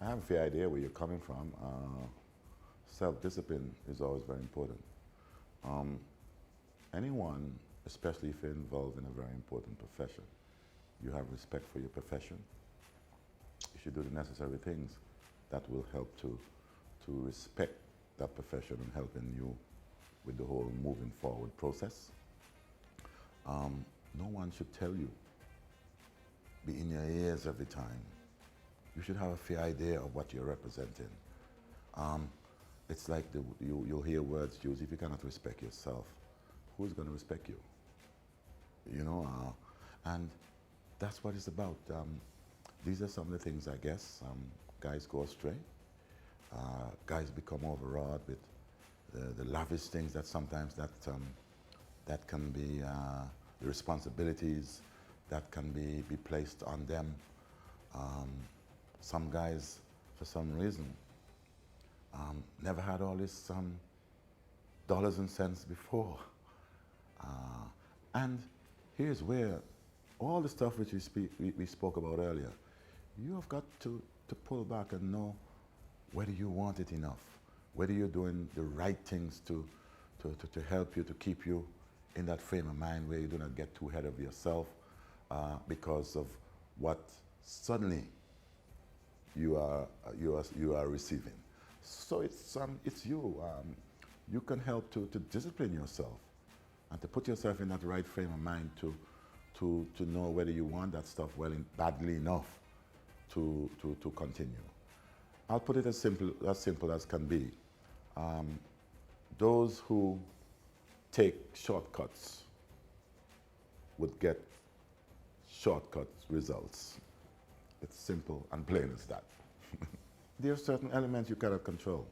I have a fair idea where you're coming from. Self-discipline is always very important. Um, Anyone, especially if you're involved in a very important profession, you have respect for your profession. You should do the necessary things that will help to respect that profession and helping you with the whole moving forward process. No one should tell you, be in your ears every time. You should have a fair idea of what you're representing. Um, it's like you'll hear words used, if you cannot respect yourself, who's going to respect you? You know, and that's what it's about. These are some of the things, I guess, guys go astray. Guys become overawed with the lavish things that sometimes that can be the responsibilities that can be placed on them. Some guys, for some reason, never had all this dollars and cents before. And here's where all the stuff which we spoke about earlier, you have got to pull back and know whether you want it enough, whether you're doing the right things to help you, to keep you in that frame of mind where you do not get too ahead of yourself because of what suddenly you are receiving. So it's you. You can help to discipline yourself and to put yourself in that right frame of mind to know whether you want that stuff badly enough to continue. I'll put it as simple as can be. Those who take shortcuts would get shortcut results. It's simple and plain as that. There are certain elements you cannot control.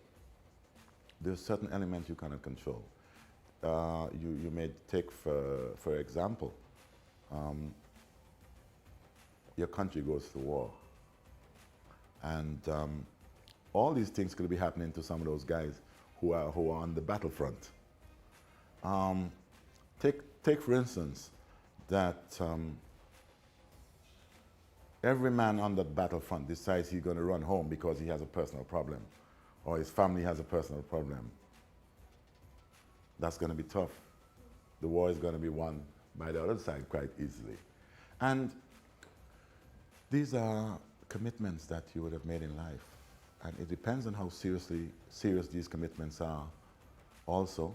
There are certain elements you cannot control. You may take, for example, your country goes to war. And all these things could be happening to some of those guys who are on the battlefront. Take for instance, that every man on that battlefront decides he's going to run home because he has a personal problem or his family has a personal problem. That's going to be tough. The war is going to be won by the other side quite easily. And these are commitments that you would have made in life. And it depends on how serious these commitments are also,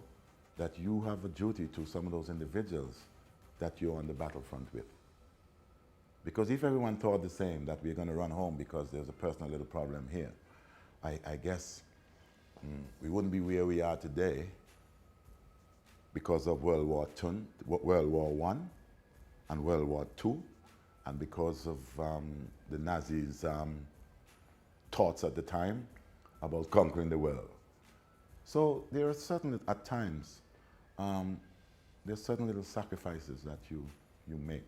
that you have a duty to some of those individuals that you're on the battlefront with. Because if everyone thought the same, that we're going to run home because there's a personal little problem here, I guess we wouldn't be where we are today because of World War I and World War II, and because of the Nazis' thoughts at the time about conquering the world. So there are certain, at times, there's certain little sacrifices that you make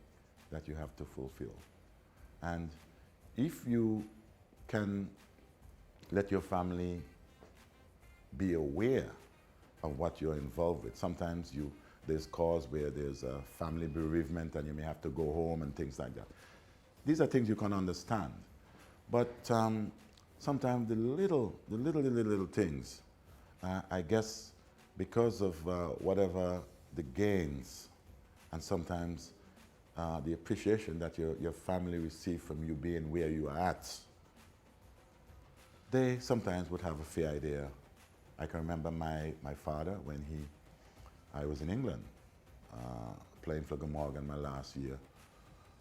that you have to fulfill. And if you can let your family be aware of what you're involved with, sometimes there's cause where there's a family bereavement and you may have to go home and things like that. These are things you can understand. But sometimes the little things, I guess because of whatever the gains and sometimes the appreciation that your family receive from you being where you are at, they sometimes would have a fair idea. I can remember my father when I was in England playing for Glamorgan my last year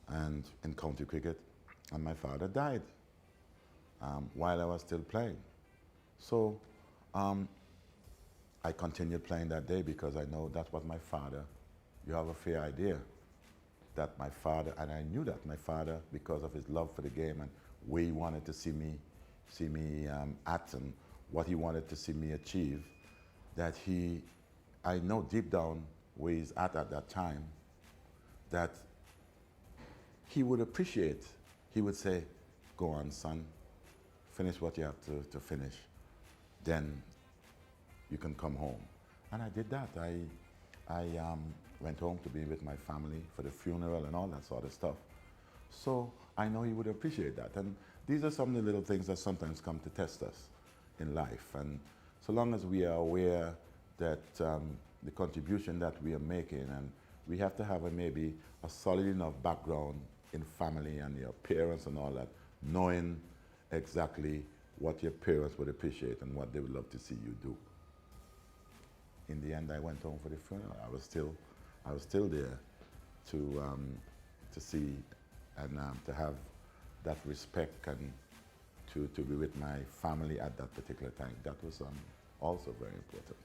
and in county cricket, and my father died while I was still playing. So I continued playing that day because I know that's what my father, you have a fair idea that my father, and I knew that my father, because of his love for the game and where he wanted to see me at and what he wanted to see me achieve, that I know deep down where he's at that time, that he would appreciate, he would say, go on son, finish what you have to finish, then you can come home. And I did that. I went home to be with my family for the funeral and all that sort of stuff. So I know he would appreciate that. And these are some of the little things that sometimes come to test us in life. And so long as we are aware that the contribution that we are making, and we have to have maybe a solid enough background in family and your parents and all that, knowing exactly what your parents would appreciate and what they would love to see you do. In the end, I went home for the funeral. I was still there to see and to have that respect and to be with my family at that particular time. That was also very important.